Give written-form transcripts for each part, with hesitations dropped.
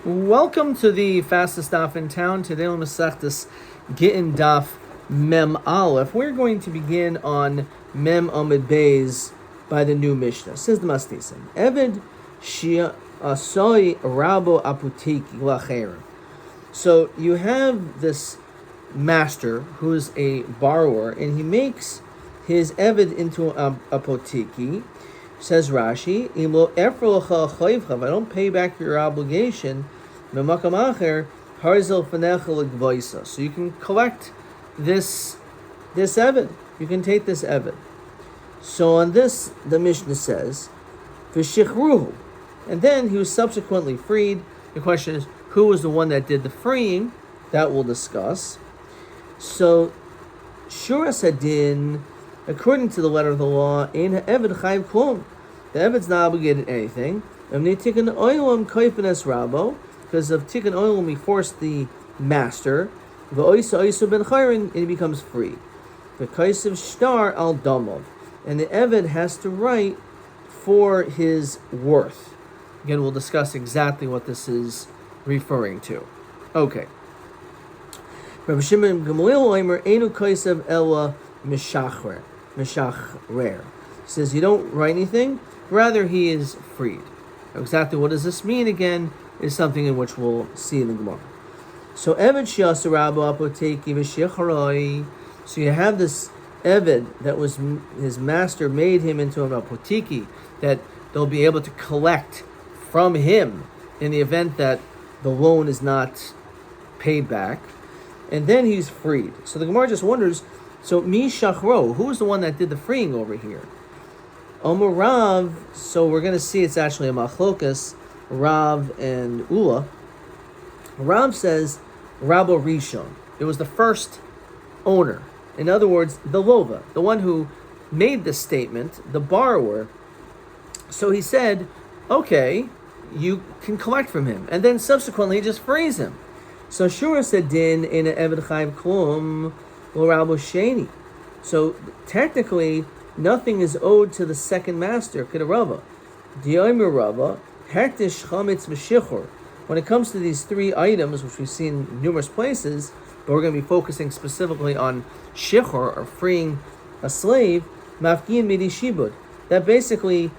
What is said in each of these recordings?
Welcome to the fastest daf in town. Today on Masechtas Gittin daf Mem Aleph. We're going to begin on Mem Amid Beis by the new Mishnah. Says the Mastisim. Eved Shia Asoi Rabo Aputiki Lacher. So you have this master who's a borrower, and he makes his Eved into a apotiki. Says Rashi, if I don't pay back your obligation, so you can collect this Eved. You can take this Eved. So on this, the Mishnah says, V'shichruhu. And then he was subsequently freed. The question is, who was the one that did the freeing? That we'll discuss. So, Shura Sadin, according to the letter of the law, Ein ha'eved chayv klum. The Eved's not obligated to anything. Because of tikkun oilam, he forced the master. And he becomes free. Shtar al damov. And the Eved has to write for his worth. Again, we'll discuss exactly what this is referring to. Okay. Rabbi Shimon Gamliel Omer Einu Kaisev Ella Mishachrer. He says you don't write anything, rather he is freed. Now, exactly what does this mean again is something in which we'll see in the Gemara. So Eved Shiasu Rabbo Apoteki V'Shecharoi. So you have this Eved that was his master made him into an apotiki that they'll be able to collect from him in the event that the loan is not paid back. And then he's freed. So the Gemara just wonders, so Mi Shachro, who was the one that did the freeing over here? Omer Rav, so we're going to see it's actually a machlokas, Rav and Ula. Rav says, Rabbo Rishon. It was the first owner. In other words, the Lova, the one who made the statement, the borrower. So he said, okay, you can collect from him. And then subsequently he just frees him. So Shura said din in an Eved Chayv Klum L'Rabo Sheni. So technically, nothing is owed to the second master, Kedarava. Diyomer Rava, Hektish Chametz Meshichor. When it comes to these three items, which we've seen in numerous places, but we're going to be focusing specifically on Shichor, or freeing a slave, Mafkin Midi Shibud. That basically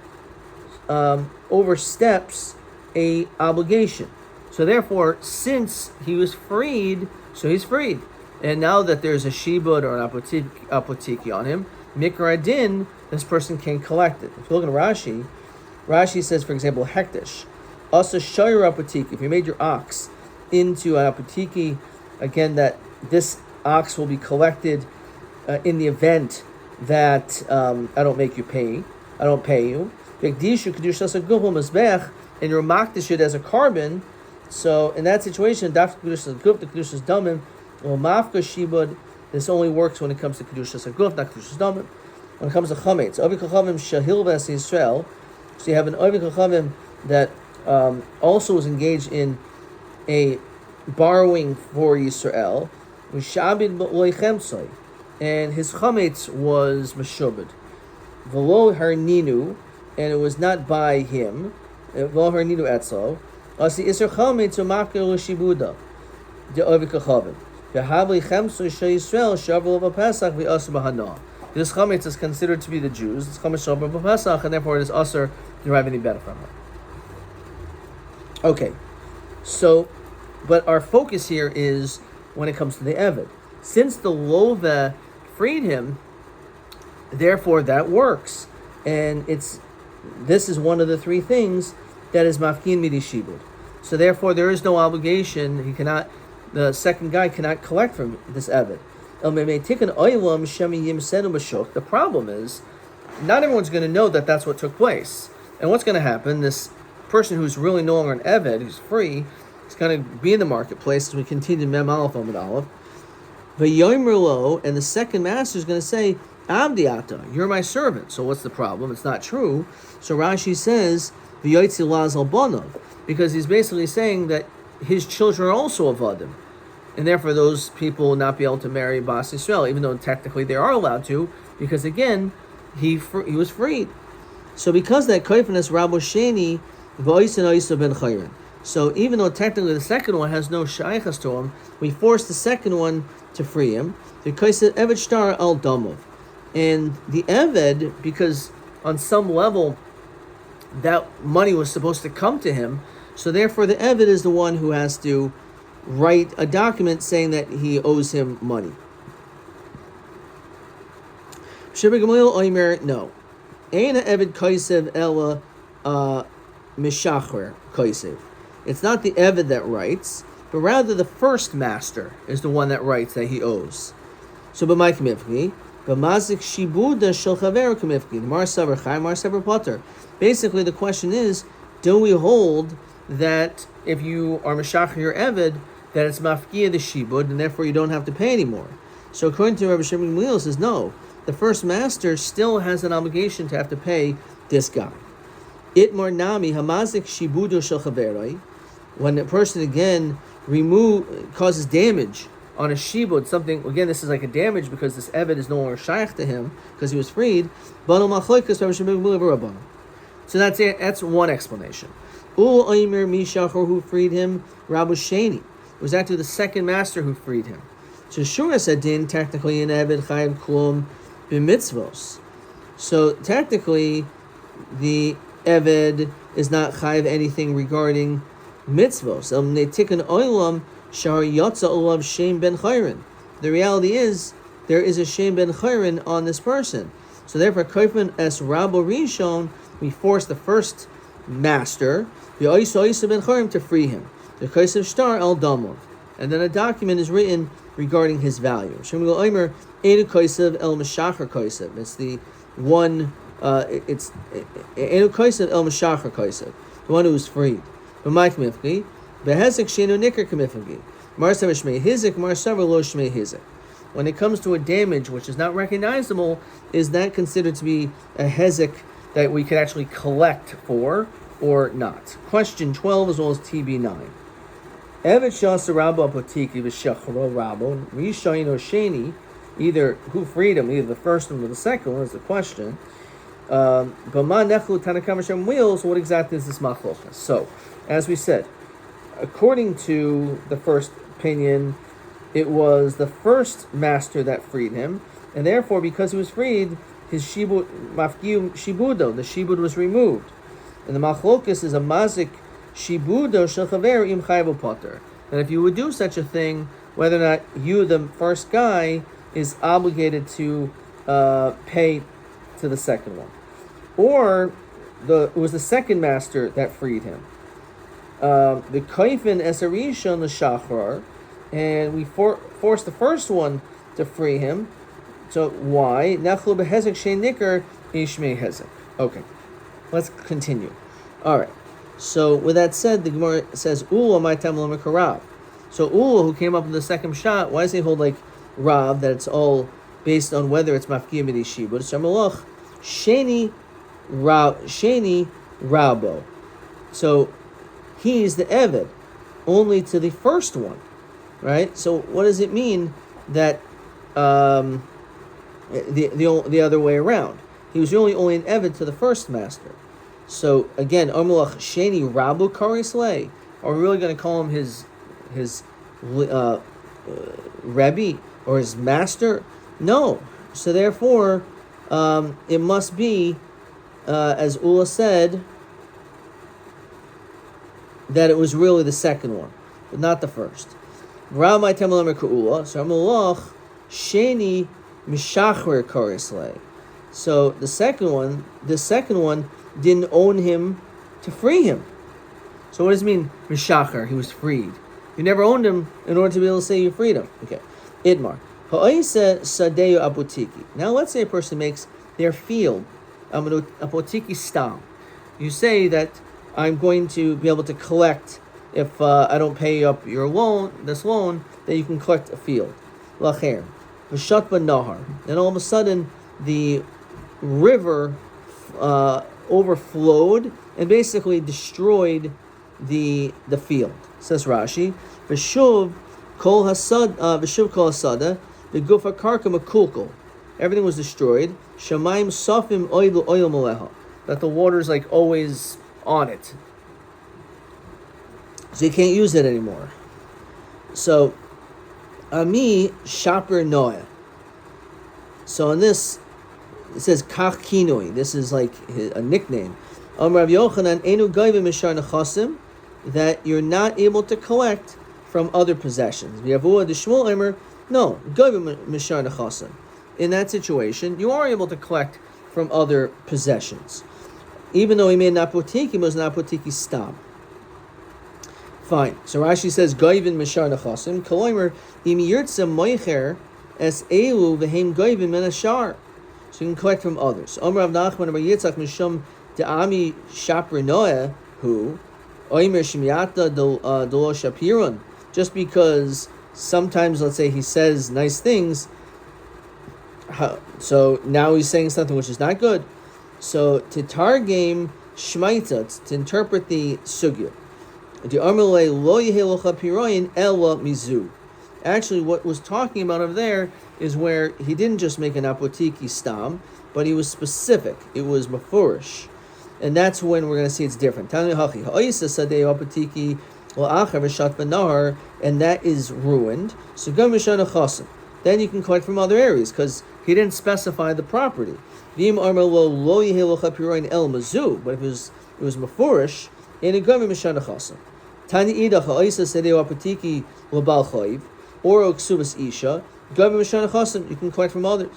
oversteps a obligation. So therefore, since he was freed, so he's freed. And now that there's a shibud or an apotiki on him, mikra din, this person can collect it. If you look at Rashi says, for example, hektish, also shayur apotiki. If you made your ox into an apotiki, again, that this ox will be collected in the event that I don't pay you. And you're makdish it as a carbon. So in that situation, the kedushas damim, or mafka shibud, this only works when it comes to kedushas aguf, not kedushas damim. When it comes to chametz, ovi kachavim shahil ves Yisrael. So you have an ovi kachavim that also is engaged in a borrowing for Yisrael, mishabid loichemtzoi, and his chametz was meshubed, v'lo harninu, and it was not by him, v'lo harninu etzov. Asi iser chametz u'makir l'shibuda de ovi kachavim. V'havli chemtzoi shel Yisrael shavu l'vapesach v'asu b'hana. This chametz is considered to be the Jews. It's chametz shavu l'vapesach, and therefore it is usher to derive any better from it. Okay, so, but our focus here is when it comes to the Eved. Since the Lova freed him, therefore that works. And this is one of the three things that is mafkin midi shibud. So therefore there is no obligation. The second guy cannot collect from this Eved. The problem is, not everyone's going to know that that's what took place. And what's going to happen, this person who's really no longer an Eved, who's free, is going to be in the marketplace as we continue Mem Aleph Amid Aleph. And the second master is going to say, Abdiata, you're my servant. So what's the problem? It's not true. So Rashi says, because he's basically saying that his children are also avadim, and therefore those people will not be able to marry Bas Yisrael, even though technically they are allowed to, because again, he was freed. So because that koifenes Rabbo Sheni v'oisen oisa ben chayrin. So even though technically the second one has no shaykhs to him, we force the second one to free him. Because the Eved Shtar al Damov. And the Eved, because on some level that money was supposed to come to him, so therefore the Eved is the one who has to write a document saying that he owes him money. Sheba Gamliel Oimer, no. Eina Eved Kaisev Ella Mishachrer Kaisev. It's not the Eved that writes, but rather the first master is the one that writes that he owes. So b'may kamifki, b'mazik shibuda shel chaver kamifki, mar saver chay, mar saver potter. Basically, the question is, do we hold that if you are meshachar your eved, that it's mafkia the shibud, and therefore you don't have to pay anymore? So according to Rabbi Shimon Gamliel, says no. The first master still has an obligation to have to pay this guy. Itmar nami hamazik shibudo shel chaverai. When a person again causes damage on a shibud, something, again, this is like a damage because this eved is no longer shaykh to him because he was freed. So that's it. That's one explanation. Ul Oimer Mishachor, who freed him, Rabbi Sheni. It was actually the second master who freed him. So Shura said, din technically an eved chayav klum b'mitzvos. So technically, the eved is not chayav anything regarding mitzvos. Netikan oilam shar yatsa olav shem ben chayrin. The reality is there is a shem ben chayrin on this person. So therefore, kaifman es rabo rishon, we force the first master the oisa ben chayrim to free him. The kaisav shtar al damov, and then a document is written regarding his value. Shemil oimer enu kaisav el meshachar kaisav. It's the one. It's enu kaisav el meshachar kaisav, the one who is freed. B'may kamifki, behezek shenu nikar kamifki. Mar saver shmei hizik, mar saver lo shmei hizik. When it comes to a damage which is not recognizable, is that considered to be a hezek that we could actually collect for or not? Question 12 as well as TB9. Evet shasa rabo apotiki v'shachro rabo rishayin or sheni, either who freed him, either the first one or the second one is the question. But ma nechlu tanakam Hashem wheels. What exactly is this machlokas? So, as we said, according to the first opinion, it was the first master that freed him, and therefore, because he was freed, his shibud, mafkiu shibudo, the shibud was removed. And the machlokas is a mazik shibudo shel chaver im chayvu potter. And if you would do such a thing, whether or not you, the first guy, is obligated to pay to the second one, or it was the second master that freed him. The kaifin esarishon the shachar, and we forced the first one to free him. So why? Nechlu behezek shein nikar ishmei hezek. Okay, let's continue. All right. So with that said, the Gemara says Ula my tamla mekarav. So Ula, who came up with the second shot, why does he hold like Rav that it's all based on whether it's mafkia midishi? But it's Shamalach sheni rabo. So he's the eved only to the first one, right? So what does it mean that the other way around? He was only an eved to the first master. So again, Amalach Sheni Rabu Karisley. Are we really going to call him his Rabbi or his master? No. So therefore, it must be, as Ula said, that it was really the second one, but not the first. Ramai Temalam Ula. So Amalach Sheni Mishachar Karisley. So the second one didn't own him to free him. So what does it mean, Mishachar? He was freed. You never owned him in order to be able to say you freed him. Okay. Idmar. Ha'isa sadeyu apotiki. Now let's say a person makes their field apotiki stam. You say that I'm going to be able to collect if I don't pay up your loan, that you can collect a field. Lacher. V'shatba nahar. Then all of a sudden the river overflowed and basically destroyed the field. Says Rashi, V'shuv kol hasada, the gufa karka makulkul. Everything was destroyed. Shemaim safim oil maleha. That the water's like always on it. So you can't use it anymore. So, Ami Shaper Noah. So in this, it says Kach Kinoi. This is like a nickname. Rav Yochanan Enu Goyim Mishar Nechasim, that you're not able to collect from other possessions. V'yavua the Shmuel Emer, no, Goyim Mishar Nechasim. In that situation, you are able to collect from other possessions, even though he made an apotiki, it was an apotiki stam. Fine. So Rashi says Goyim Mishar Nechasim. Koloimer Im Yirtze Moicher Es Elu V'Heim Goyim Min Ashar. So you can collect from others. Omer Rav Nachman Bar Yitzchak Mishum De'ami Shapr Noah Hu Oimer Shemiata Delo Shapiron. Just because sometimes, let's say, he says nice things, so now he's saying something which is not good. So to targame Shmaita, to interpret the sugya, actually, what was talking about over there is where he didn't just make an apotiki stam, but he was specific. It was mafurish, and that's when we're going to see it's different. And that is ruined. So then you can collect from other areas because he didn't specify the property. But if it was mafurish, and it goes mishana chasam. Tani idach ha'isa sedeu apotiki l'bal chayiv or oksubas isha goyim mishana chasam. You can collect from other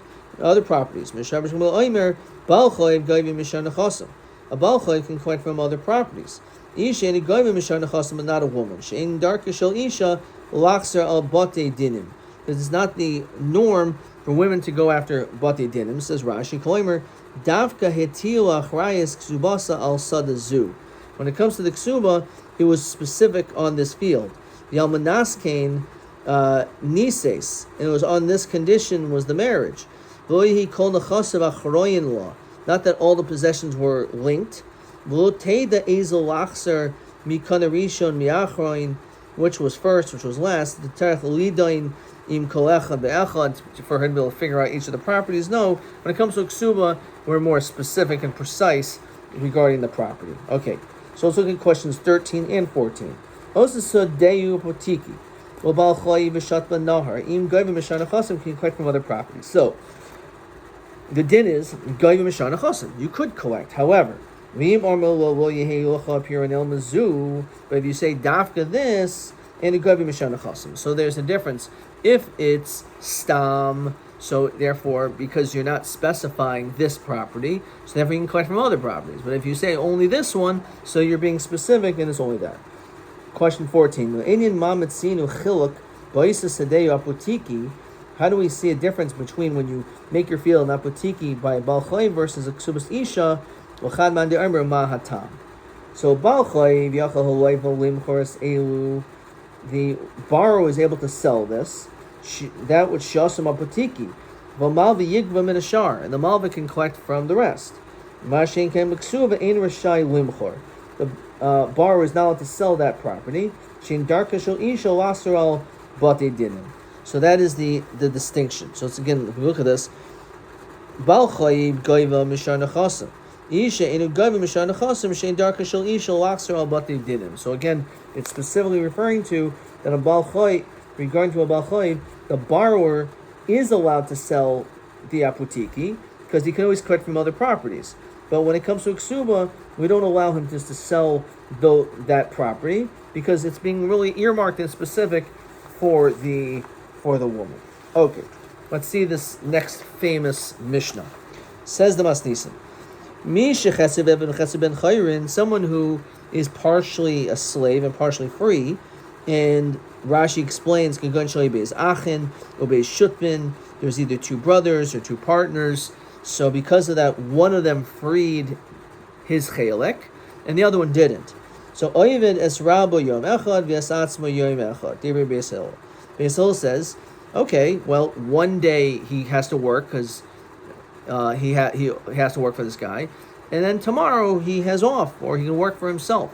properties. Mishaber shmuel oimer bal chayiv goyim mishana chasam. A bal chayiv can collect from other properties. Isha and goyim mishana chasam, but not a woman. Shein darka shel isha lachser al bate dinim, because it's not the norm for women to go after bate dinim. Says Rashi, Koimer davka hetil achrayis ksubasa al sadazu. When it comes to the ksuba, it was specific on this field. The almanaskein nises, and it was on this condition was the marriage. Not that all the possessions were linked. Which was first, which was last. The for him to be able to figure out each of the properties. No, when it comes to ksuba, we're more specific and precise regarding the property. Okay, so let's look at questions 13 and 14. Can collect from other properties. So the din is you could collect. However, but if you say dafka this and it so there's a difference. If it's stam, so therefore because you're not specifying this property, so therefore you can collect from other properties. But if you say only this one, so you're being specific and it's only that. Question 14. How do we see a difference between when you make your field an apotiki by Bal Chai versus a Ksubas Isha? So Bal Chai, the borrower is able to sell this, that which Shasam apotiki. And the Malva can collect from the rest. The borrower is not allowed to sell that property. So that is the distinction. So it's again, if we look at this, so again, it's specifically referring to that a Bal Chai, regarding to a Bal Chai, the borrower is allowed to sell the apotiki because he can always collect from other properties. But when it comes to ksuba, we don't allow him just to sell that property because it's being really earmarked and specific for the woman. Okay, let's see this next famous Mishnah. Says the Masnisim, someone who is partially a slave and partially free, and Rashi explains there's either two brothers or two partners. So because of that, one of them freed his chelek, and the other one didn't. So Oivid es Rabo Yom Echad v'Esatzmo Yom Echad. Deber Beis Hillel. Beis Hillel says, okay, well, one day he has to work because he has to work for this guy, and then tomorrow he has off, or he can work for himself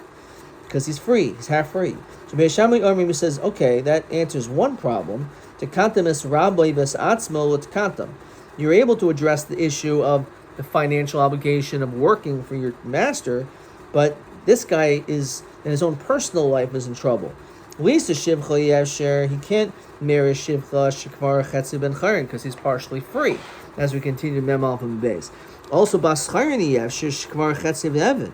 because he's free. He's half free. So Beis Shammai Omrim says, okay, that answers one problem. Tekantem es Rabbi v'Esatzmo l'tekantem. You're able to address the issue of the financial obligation of working for your master, but this guy is and his own personal life is in trouble. Lisa Shivcha Yasher, he can't marry Shivcha Shekvar Chetzi Ben Chayrin because he's partially free, as we continue to mem off of the base. Also, Bas Chayrin Yasher Shekvar Chetzi Evan.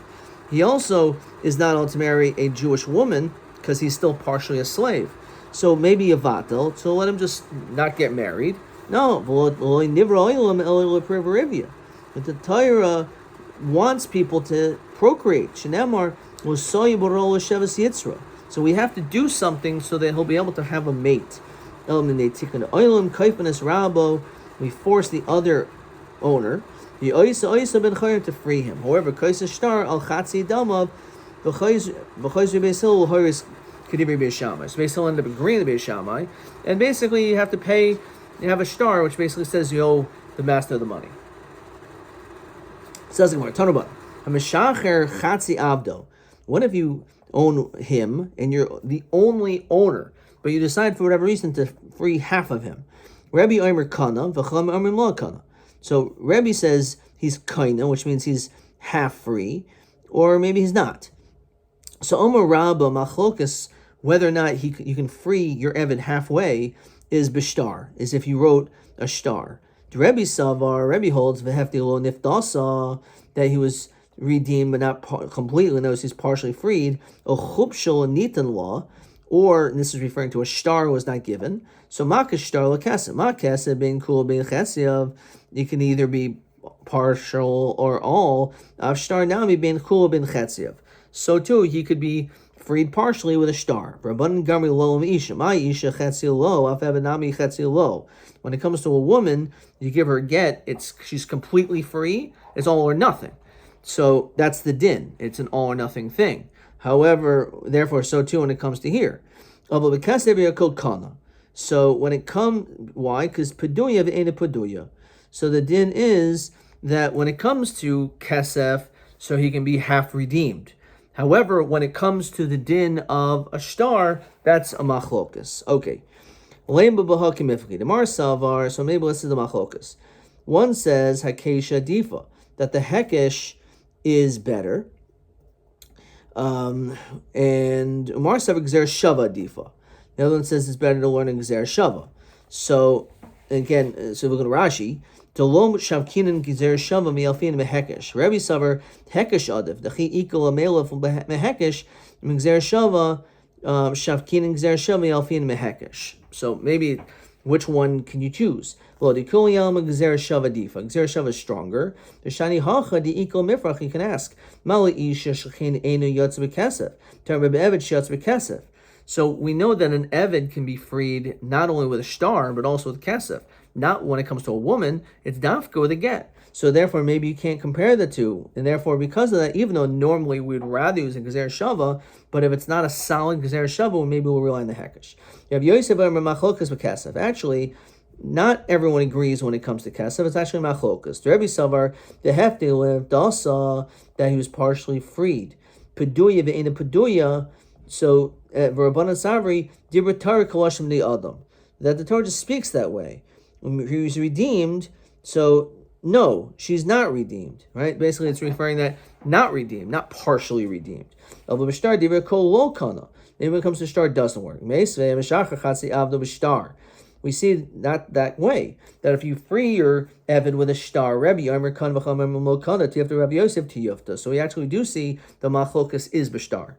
He also is not able to marry a Jewish woman because he's still partially a slave. So maybe a vatel, so let him just not get married. No, but the Torah wants people to procreate. Shenemar so we have to do something so that he'll be able to have a mate. We force the other owner to free him. However, so basically end up agreeing to Beis Shammai, and basically you have to pay. You have a star, which basically says you owe the master the money. Says the Gemara, Tanubah, Hameshacher Chatzi Abdo. What if you own him and you're the only owner, but you decide for whatever reason to free half of him? Rabbi Omer Kana, V'cham Omer Lo Kana. So Rabbi says he's Kana, which means he's half free, or maybe he's not. So Omer Rabba Machlokas, whether or not you can free your Eved halfway, is b'shtar, is if you wrote a shtar. The Rebbe Savar, Rebbe holds v'hefti lo niftasa, that he was redeemed but not completely, notice he's partially freed, a chupshel nitan law, or, and this is referring to a shtar was not given, so makas shtar l'kesef, makesef bein kul bein chetziav, it can either be partial or all, av shtar nami bein kul bein chetziav. So too, he could be freed partially with a star. When it comes to a woman, you give her a get, she's completely free, it's all or nothing. So that's the din. It's an all or nothing thing. However, therefore, so too when it comes to here. So when it comes, why? Because peduya ain't a peduya. So the din is that when it comes to kesef, so he can be half redeemed. However, when it comes to the din of a star, that's a machlokas. Okay. The Mar Savar, so maybe let's see the machlokas. One says Hakesha Difa, that the Hekesh is better. And Umar Savar Gzer Shava Difa. The other one says it's better to learn in Gzer Shava. So again, so we're going to Rashi. Dolom Shavkinin Gzer Shava Mialfin Mehekesh. Rabbi Savar Hekesh Adif. The Chi Ikal Amelef Mehekesh Gzer Shava Shavkinin Gzer Shava Mialfin Mehekesh. So maybe which one can you choose? Well, the Kuliyam Gzer Shava Difa. Gzer Shava is stronger. The Shani Hacha the Ikal Mifrach. You can ask Mala Isha Shachin Enu Yotz Bekesef. Tar Rabbi Eved Shatz Bekesef. So we know that an Eved can be freed not only with a star but also with kesef. Not when it comes to a woman, it's dafka with a get. So therefore, maybe you can't compare the two. And therefore, because of that, even though normally we'd rather use a Gezer Shava, but if it's not a solid Gezer Shava, maybe we'll rely on the Hekesh. You have Yosef Machlokas with Kesef. Actually, not everyone agrees when it comes to Kesef. It's actually Machlokas. The Rebbe Savar, the Hefti lived, also that he was partially freed. Peduya ve'ena Peduya. So, Rabbanan Savri, Dibra Torah Kalashim the Adam. That the Torah just speaks that way. He was redeemed, so no, she's not redeemed, right? Basically, it's referring that not redeemed, not partially redeemed. Maybe when it comes to star, it doesn't work. We see that way, that if you free your Evan with a star, Rabbi Yomer Kan V'Chamer Mulkana, Tiyafta Rabbi Yosef Tiyafta. So we actually do see the Machlokas is B'Shtar.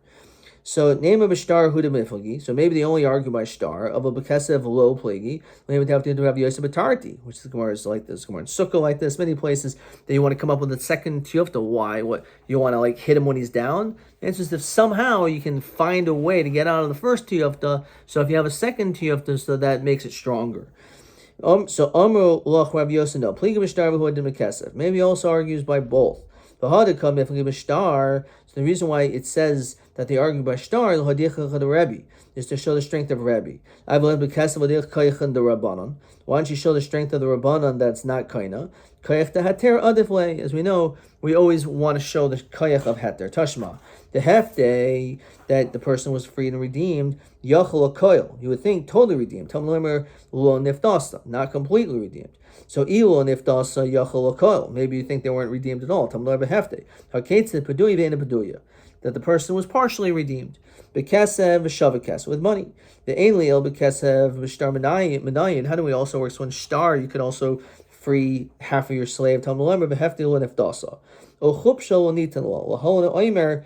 So name of a star huda miflagi. So maybe they only argue by star of a bekesev low plagi. Name it have to have Yosef Batarti, which the Gemara is like this. Gemara in Sukkah like this. Many places that you want to come up with a second tiyufta. Why? What you want to like hit him when he's down? The answer is if somehow you can find a way to get out of the first tiyufta. So if you have a second tiyufta, so that makes it stronger. So Amru Lach Rabbi Yosef no plagi b'shtar v'huda bekesev. Maybe he also argues by both. The hada come if b'shtar. So the reason why it says that they argue by star is to show the strength of Rabbi. Why don't you show the strength of the Rabbanon that's not kaina? As we know, we always want to show the kayach of heter. Tashma. The hefte that the person was freed and redeemed, yachol koil. You would think totally redeemed. Not completely redeemed. So ilo niftasa yachol koil. Maybe you think they weren't redeemed at all. that the person was partially redeemed. Bekesev v'shavakes, with money. The Einliel bekesev v'shtar menayin. How do we also work? So in shtar, you could also free half of your slave. Talmud beheftil and iftasa. O chupsha l'nitin lo l'holon oimer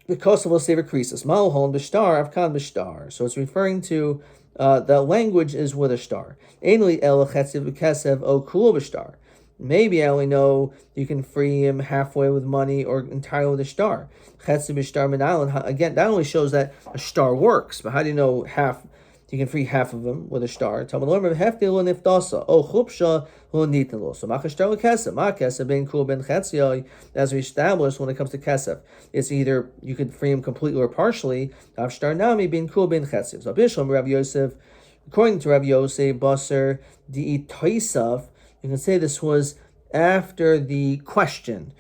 because of save creases. Malhon b'shtar avkan b'shtar. So it's referring to the language is with a star. Einli el chetziv bekesev o kul b'shtar. Maybe I only know you can free him halfway with money or entirely with a star. Chetziv b'shtar min island. Again, that only shows that a star works. But how do you know half? You can free half of him with a star. Talmud learn heftil and iftasa. Oh chupsha nitin lo. So machashtar lekesef. Makesef ben kul ben chetziyah. As we established when it comes to kesef, it's either you could free him completely or partially. Avshtar nami ben kul ben chetziyah. So Bishlam Rabbi Yosef, according to Rabbi Yosef, Basar di toisav. You can say this was after the question.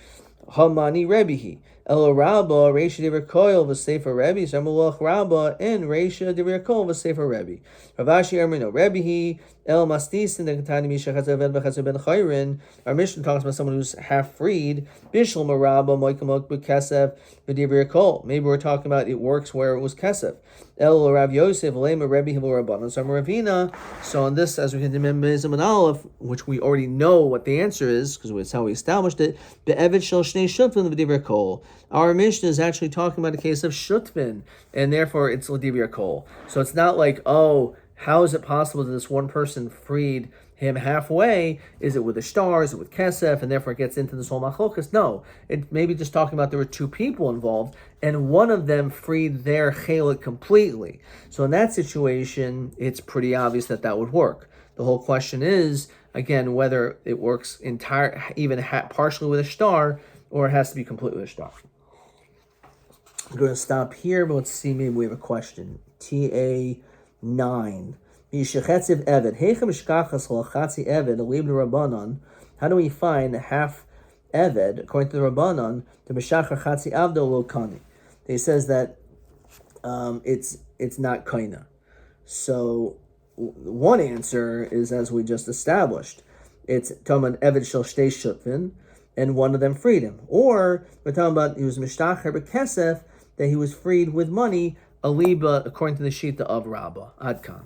Hamani Rebihi. El Rabba, Reisha Divir Koil, V'Sefer Rebbe, Zemulach Rabba, and Reisha Divir Koil, V'Sefer Rebbe. Ravashi Ermino Rebihi, El Mastis, and the Katani Misha Chatzav Ben Chayrin. Our mission talks about someone who's half freed. Bishul Marabba, Moikamok B'Kesef, V'Divir Koil. Maybe we're talking about it works where it was Kesef. El Rav Yosef, Lema Rebbe, Hivu Rabbanon, Sam Ravina. So on this, as we can remember, Mizam and Aleph, which we already know what the answer is, because it's how we established it, Be'evet Shel Shnei Shutvin V'Divir Koil. Our Mishnah is actually talking about a case of Shutvin, and therefore it's L'Divir Koil. So it's not like, oh, how is it possible that this one person freed him halfway? Is it with a star? Is it with kesef? And therefore it gets into this whole machlokas? No. It may be just talking about there were two people involved, and one of them freed their chelik completely. So in that situation, it's pretty obvious that that would work. The whole question is, again, whether it works partially with a star, or it has to be completely with a star. I'm going to stop here, but let's see, maybe we have a question. TA 9. How do we find half Eved, according to the Rabbanon, the Meshachar Chatzi Avdo Lo Kani? He says that it's not Kaina. So one answer is, as we just established, it's talking about Eved Shel Shtei Shutvin, and one of them freed him. Or we're talking about he was Mishtachar B'Kesef, that he was freed with money, Aliba, according to the Shita of Rabbah. Adkan.